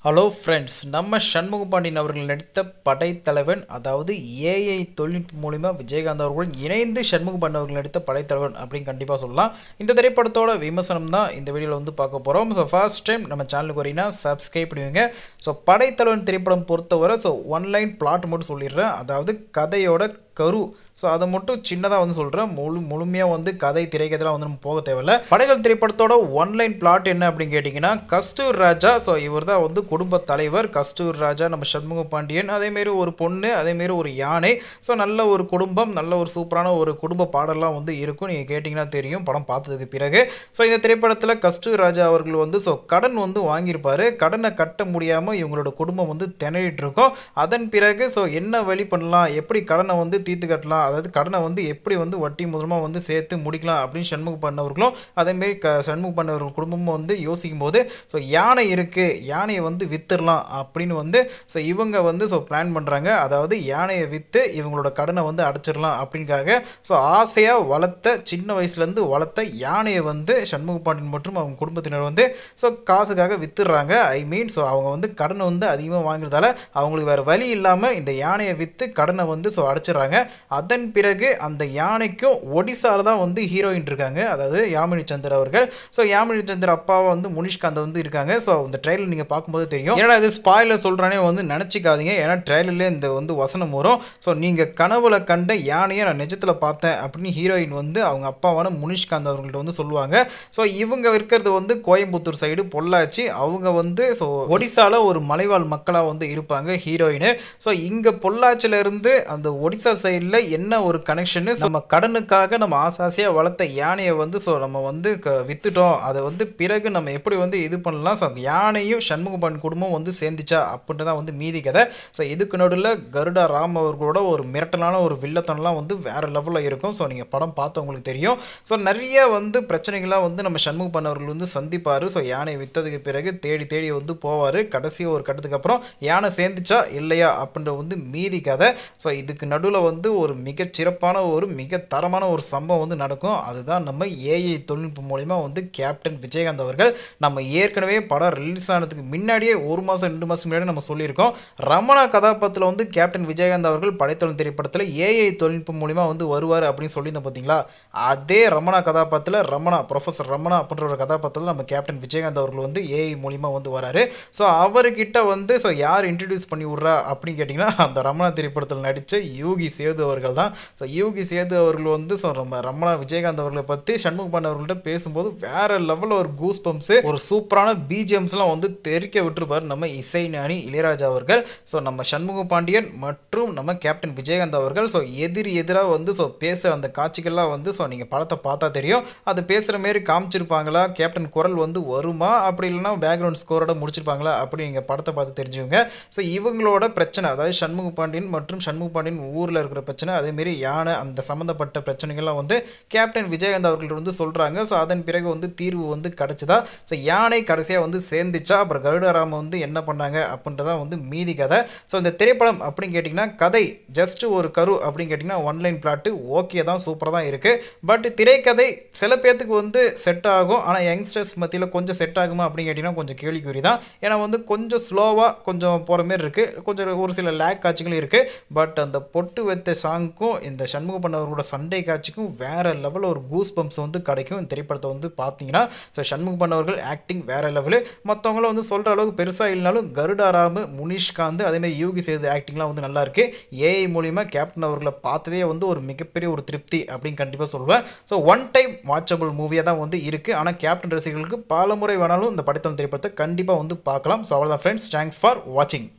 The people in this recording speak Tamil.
ஹலோ ஃப்ரெண்ட்ஸ், நம்ம சண்முகபாண்டியன் அவர்கள் நடித்த படைத்தலைவன், அதாவது ஏஐ தொழில்நுட்பம் மூலிமா விஜயகாந்த் அவர்களுடன் இணைந்து சண்முகபாண்டியன் அவர்கள் நடித்த படைத்தலைவன் அப்படின்னு கண்டிப்பாக சொல்லலாம். இந்த திரைப்படத்தோட விமர்சனம் தான் இந்த வீடியோவில் வந்து பார்க்க போகிறோம். ஸோ ஃபர்ஸ்ட் டைம் நம்ம சேனலுக்கு வரீங்கன்னா சப்ஸ்கிரைப் பண்ணுவீங்க. ஸோ படைத்தலைவன் திரைப்படம் பொறுத்தவரை ஒன்லைன் பிளாட் மட்டும் சொல்லிடுறேன். அதாவது கதையோட கரு. ஸோ அதை மட்டும் சின்னதாக வந்து சொல்கிறேன். முழுமையாக வந்து கதை திரைக்கதைலாம் வந்து நம்ம போக தேவையில்ல. படைகள் திரைப்படத்தோட ஒன்லைன் பிளாட் என்ன அப்படின்னு கேட்டிங்கன்னா, கஸ்தூர் ராஜா. ஸோ இவர் தான் வந்து குடும்ப தலைவர். கஸ்தூர் ராஜா, நம்ம சண்முக பாண்டியன், அதேமாரி ஒரு பொண்ணு, அதேமாரி ஒரு யானை. ஸோ நல்ல ஒரு குடும்பம், நல்ல ஒரு சூப்பரான ஒரு குடும்ப பாடலாம் வந்து இருக்கும். நீங்கள் கேட்டிங்கன்னா தெரியும் படம் பார்த்ததுக்கு பிறகு. ஸோ இந்த திரைப்படத்தில் கஸ்தூர் ராஜா அவர்கள் வந்து கடன் வந்து வாங்கியிருப்பார். கடனை கட்ட முடியாமல் இவங்களோட குடும்பம் வந்து திணறிட்டு இருக்கும். அதன் பிறகு என்ன வழி பண்ணலாம், எப்படி கடனை வந்து தீர்த்து கட்டலாம், அதாவது கடனை வந்து எப்படி வந்து வட்டி முதலமாக வந்து சேர்த்து முடிக்கலாம் அப்படின்னு சண்முக பண்ணவர்களும் அதேமாரி சண்முக பண்ணவர்கள் குடும்பமும் வந்து யோசிக்கும் போது யானை இருக்குது, யானையை வந்து வித்துடலாம் அப்படின்னு வந்து இவங்க வந்து பிளான் பண்ணுறாங்க. அதாவது யானையை விற்று இவங்களோட கடனை வந்து அடைச்சிடலாம் அப்படின்காக ஆசையாக வளர்த்த, சின்ன வயசுலேருந்து வளர்த்த யானையை வந்து சண்முக பாண்டியன் மற்றும் அவங்க குடும்பத்தினர் வந்து காசுக்காக வித்துடுறாங்க. ஐ மீன் அவங்க வந்து கடனை வந்து அதிகமாக வாங்குறதால அவங்களுக்கு வேறு வழி இல்லாமல் இந்த யானையை விற்று கடனை வந்து அடைச்சிடுறாங்க. அதன் பிறகு அந்த யானைக்கும் ஒடிசால தான் வந்து ஹீரோயின் இருக்காங்க, அதாவது யாமினி சந்தர் அவர்கள். யாமினி சந்தர் அப்பாவை வந்து முனிஷ்காந்த் வந்து இருக்காங்க. இந்த ட்ரெயிலர் நீங்கள் பார்க்கும்போது தெரியும். ஏன்னா இது ஸ்பாயிலர் சொல்கிறானே வந்து நினச்சிக்காதீங்க. ஏன்னா ட்ரெயிலர்லேயே இந்த வந்து வசனம் வரும். நீங்கள் கனவுல கண்ட யானையை நான் நிஜத்தில் பார்த்தேன் அப்படின்னு ஹீரோயின் வந்து அவங்க அப்பாவான முனிஷ்காந்த் அவர்கள்ட்ட வந்து சொல்லுவாங்க. இவங்க இருக்கிறது வந்து கோயம்புத்தூர் சைடு பொள்ளாச்சி. அவங்க வந்து ஒடிசால ஒரு மலைவாழ் மக்களாக வந்து இருப்பாங்க ஹீரோயின். இங்கே பொள்ளாச்சியில இருந்து அந்த ஒடிசா சைடில் என்ன ஒரு கனெக்ஷனு, நம்ம கடனுக்காக நம்ம ஆசாசியாக வளர்த்த யானையை வந்து நம்ம வந்து வித்துட்டோம். அதை வந்து பிறகு நம்ம எப்படி வந்து இது பண்ணலாம், யானையும் சண்முகபாண்டியன் குடும்பம் வந்து சேர்ந்துச்சா அப்படின்ட்டு தான் வந்து மீதி கதை. இதுக்கு நடுவில் கருடா ராம் அவர்களோட ஒரு மிரட்டலான ஒரு வில்லத்தனம்லாம் வந்து வேறு லெவலில் இருக்கும். நீங்கள் படம் பார்த்தவங்களுக்கு தெரியும். நிறைய வந்து பிரச்சனைகளாக வந்து நம்ம சண்முகபாண்டியன் அவர்கள் வந்து சந்திப்பார். யானை விற்றதுக்கு பிறகு தேடி தேடி வந்து போவார். கடைசி ஒரு கட்டத்துக்கு அப்புறம் யானை சேர்ந்துச்சா இல்லையா அப்படின்ற வந்து மீதி கதை. இதுக்கு நடுவில் வந்து ஒரு மிகச்சிறப்பான ஒரு மிக தரமான ஒரு சம்பவம் வந்து நடக்கும். அதுதான் நம்ம ஏஐ தொழில்நுட்பம் மூலிமா வந்து கேப்டன் விஜயகாந்த் அவர்கள், நம்ம ஏற்கனவே படம் ரிலீஸ் ஆனதுக்கு முன்னாடியே 1 மாதம் 2 மாதம் முன்னாடி நம்ம சொல்லியிருக்கோம். ரமணா கதாபாத்திரத்தில் வந்து கேப்டன் விஜயகாந்த் அவர்கள் படைத்தலைவன் திரைப்படத்தில் ஏஐ தொழில்நுட்பம் மூலிமா வந்து வருவார் அப்படின்னு சொல்லியிருந்தோம் பார்த்தீங்களா. அதே ரமணா கதாபாத்திரத்தில் ப்ரொஃபஸர் ரமணா அப்படின்ற ஒரு கதாபாத்திரத்தில் நம்ம கேப்டன் விஜயகாந்த் அவர்கள் வந்து ஏஐ மூலிமா வந்து வராரு. அவர்கிட்ட வந்து யார் இன்ட்ரடியூஸ் பண்ணி விட்றா அப்படின்னு கேட்டிங்கன்னா, அந்த ரமணா திரைப்படத்தில் நடித்த யூகி சேது அவர்கள் தான். யூகி சேது அவர்கள் வந்து ரமணா விஜயகாந்த் அவர்களை பற்றி சண்முகபாண்டியன் அவர்கள்ட்ட பேசும்போது வேற லெவலில் ஒரு கூஸ் பம்ப்ஸ், ஒரு சூப்பரான பிஜிஎம்ஸ்லாம் வந்து தெரிக்க விட்டுருப்பார் நம்ம இசை ஞானி இளையராஜா அவர்கள். நம்ம சண்முகபாண்டியன் மற்றும் நம்ம கேப்டன் விஜயகாந்த் அவர்கள் எதிராக வந்து பேசுகிற அந்த காட்சிகள்லாம் வந்து நீங்கள் படத்தை பார்த்தா தெரியும். அது பேசுகிற மாரி காமிச்சிருப்பாங்களா, கேப்டன் குரல் வந்து வருமா, அப்படி இல்லைன்னா பேக்ரவுண்ட் ஸ்கோரோட முடிச்சிருப்பாங்களா அப்படி நீங்கள் படத்தை பார்த்து தெரிஞ்சுக்கோங்க. இவங்களோட பிரச்சனை, அதாவது சண்முகபாண்டியன் மற்றும் சண்முகபாண்டியன் ஊரில் இருக்கிற பிரச்சனை, அதேமாரி யானை, அந்த சம்மந்தப்பட்ட பிரச்சனைகள்லாம் வந்து கேப்டன் விஜயகாந்த் அவர்கள் வந்து சொல்கிறாங்க. அதன் பிறகு வந்து தீர்வு வந்து கிடச்சிதா, யானை கடைசியாக வந்து சேர்ந்துச்சா, அப்புறம் கருடராம வந்து என்ன பண்ணாங்க அப்படின்றதான் வந்து மீதி கதை. இந்த திரைப்படம் அப்படின்னு கேட்டிங்கன்னா, கதை ஜஸ்ட் ஒரு கரு அப்படின்னு கேட்டிங்கன்னா ஒன்லைன் பிளாட்டு ஓகே தான், சூப்பராக தான் இருக்குது. பட் திரைக்கதை சில பேர்த்துக்கு வந்து செட் ஆகும். ஆனால் யங்ஸ்டர்ஸ் மத்தியில் கொஞ்சம் செட் ஆகுமா அப்படின்னு கேட்டிங்கன்னா கொஞ்சம் கேள்விக்குறி தான். ஏன்னா வந்து கொஞ்சம் ஸ்லோவாக கொஞ்சம் போகிற மாரி இருக்குது, கொஞ்சம் ஒரு சில லேக் காட்சிகளும் இருக்குது. பட் அந்த பொட்டு வைத்த சாங்க்கும் இந்த சண்முக பண்ணவர்களோட சண்டை காட்சிக்கும் வேறு லெவலில் ஒரு கூஸ் பம்ப்ஸ் வந்து கிடைக்கும். இந்த திரைப்படத்தை வந்து பார்த்தீங்கன்னா சண்முக பண்ணவர்கள் ஆக்டிங் வேறு லெவலு. மற்றவங்களும் வந்து சொல்கிற அளவுக்கு பெருசாக இல்லைனாலும் கருடாராமு, முனிஷ்காந்த், அதேமாதிரி யூகி சேது ஆக்டிங்லாம் வந்து நல்லாயிருக்கு. ஏஐ மூலிமா கேப்டன் அவர்களை பார்த்ததே வந்து ஒரு மிகப்பெரிய ஒரு திருப்தி அப்படின்னு கண்டிப்பாக சொல்லுவேன். ஒன் டைம் வாட்சபிள் மூவியாக தான் வந்து இருக்குது. ஆனால் கேப்டன் ரசிகர்களுக்கு பல முறை வேணாலும் இந்த படைத்தலைவன் திரைப்படத்தை கண்டிப்பாக வந்து பார்க்கலாம். அவ்வளோதான் ஃப்ரெண்ட்ஸ், தேங்க்ஸ் ஃபார் வாட்சிங்.